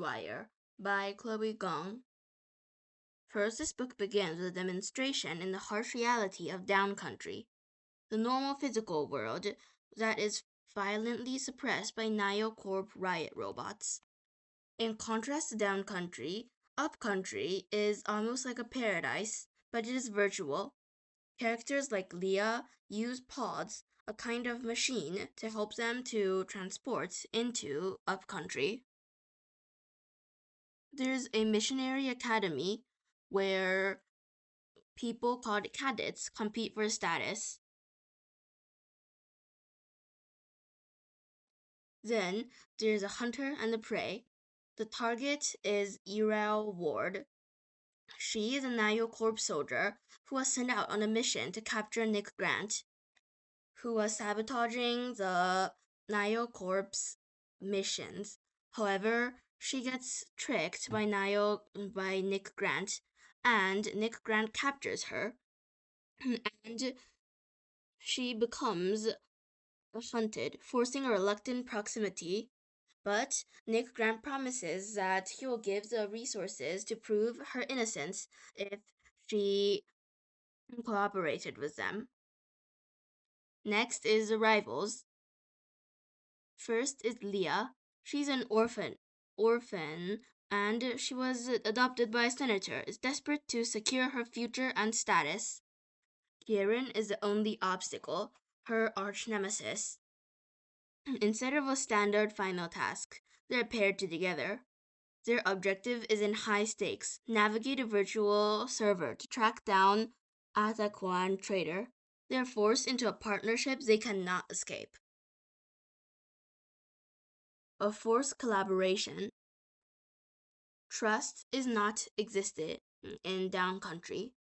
ColdWire by Chloe Gong. First, this book begins with a demonstration in the harsh reality of downcountry, the normal physical world that is violently suppressed by Niocorp riot robots. In contrast to downcountry, upcountry is almost like a paradise, but it is virtual. Characters like Leah use pods, a kind of machine, to help them to transport into upcountry. There's a missionary academy where people called cadets compete for status. Then there's a hunter and the prey. The target is Erel Ward. She is a Niocorp soldier who was sent out on a mission to capture Nick Grant, who was sabotaging the Niocorp's missions. However, she gets tricked by Nick Grant, and Nick Grant captures her, and she becomes hunted, forcing a reluctant proximity. But Nick Grant promises that he will give the resources to prove her innocence if she cooperated with them. Next is the rivals. First is Leah. She's an orphan, and she was adopted by a senator, is desperate to secure her future and status. Kieran is the only obstacle, her arch nemesis. Instead of a standard final task, they're paired together. Their objective is in high stakes, navigate a virtual server to track down Ataquan traitor. They're forced into a partnership they cannot escape. A forced collaboration. Trust is not existed in downcountry.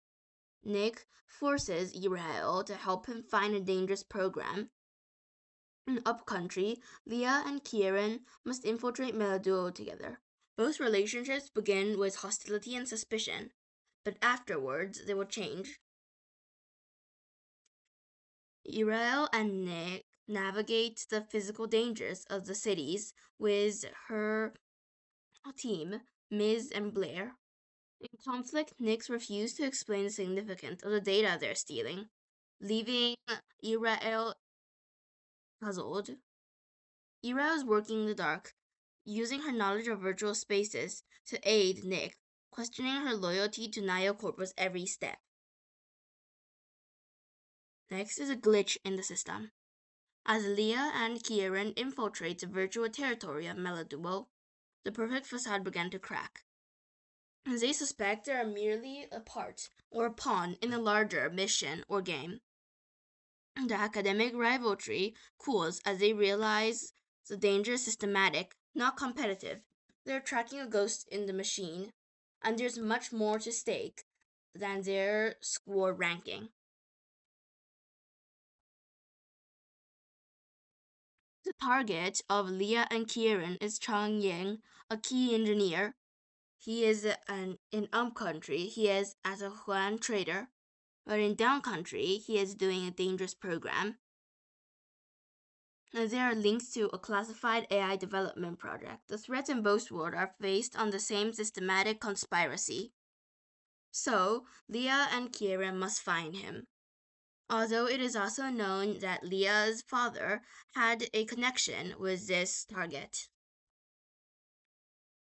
Nick forces Israel to help him find a dangerous program. In upcountry, Leah and Kieran must infiltrate Meladuo together. Both relationships begin with hostility and suspicion, but afterwards they will change. Irael and Nick navigate the physical dangers of the cities with her team, Miz and Blair. In conflict, Nick refused to explain the significance of the data they're stealing, leaving Irael puzzled. Irael is working in the dark, using her knowledge of virtual spaces to aid Nick, questioning her loyalty to Niocorp's every step. Next is a glitch in the system. As Leah and Kieran infiltrate the virtual territory of Meladuo, the perfect facade began to crack. They suspect they are merely a part or a pawn in a larger mission or game. The academic rivalry cools as they realize the danger is systematic, not competitive. They're tracking a ghost in the machine, and there's much more to stake than their score ranking. The target of Leah and Kieran is Chang Ying, a key engineer. He is in upcountry, he is as a Huan trader, but in downcountry, he is doing a dangerous program. And there are links to a classified AI development project. The threats in both worlds are based on the same systematic conspiracy. So, Leah and Kieran must find him. Although it is also known that Leah's father had a connection with this target.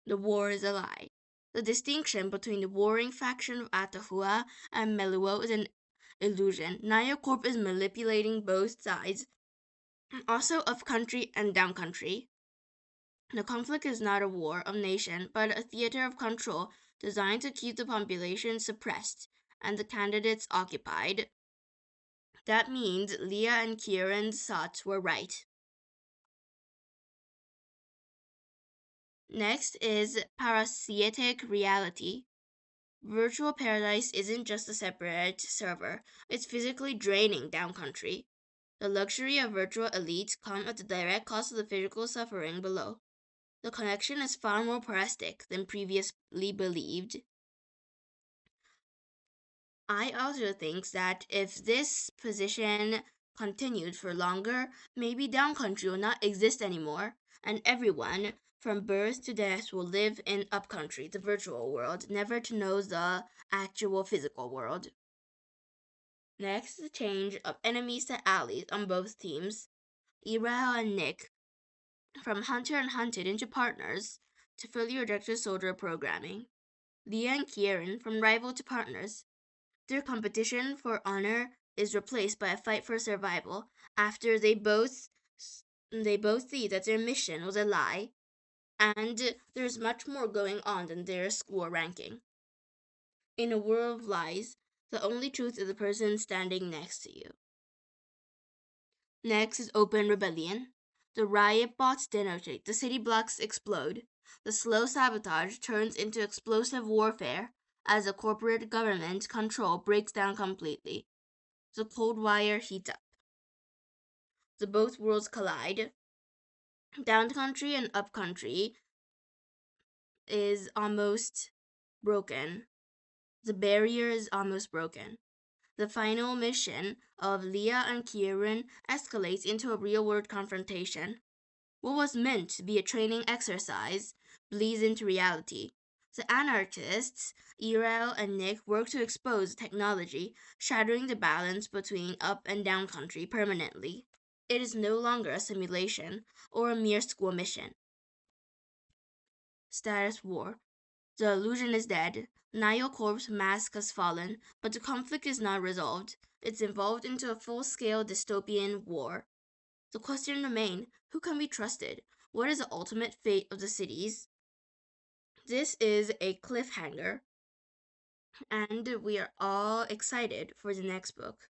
The war is a lie. The distinction between the warring faction of Atahua and Meluo is an illusion. Niocorp is manipulating both sides, also upcountry and downcountry. The conflict is not a war of nation, but a theater of control designed to keep the population suppressed and the candidates occupied. That means Leah and Kieran's thoughts were right. Next is parasitic reality. Virtual Paradise isn't just a separate server, it's physically draining downcountry. The luxury of virtual elites comes at the direct cost of the physical suffering below. The connection is far more parasitic than previously believed. I also think that if this position continued for longer, maybe downcountry will not exist anymore, and everyone from birth to death will live in Upcountry, the virtual world, never to know the actual physical world. Next, the change of enemies to allies on both teams. Irao and Nick, from hunter and hunted into partners to fully rejected soldier programming. Leah and Kieran, from rival to partners. Their competition for honor is replaced by a fight for survival after they both see that their mission was a lie, and there's much more going on than their score ranking. In a world of lies, the only truth is the person standing next to you. Next is open rebellion. The riot bots detonate, the city blocks explode, the slow sabotage turns into explosive warfare as the corporate government control breaks down completely. The ColdWire heats up. The both worlds collide. Downcountry and upcountry is almost broken. The barrier is almost broken. The final mission of Leah and Kieran escalates into a real world confrontation. What was meant to be a training exercise bleeds into reality. The anarchists, Erel and Nick, work to expose technology, shattering the balance between up and down country permanently. It is no longer a simulation or a mere school mission. Status War. The illusion is dead. Nile Corp's mask has fallen, but the conflict is not resolved. It's evolved into a full-scale dystopian war. The question remains, who can be trusted? What is the ultimate fate of the cities? This is a cliffhanger, and we are all excited for the next book.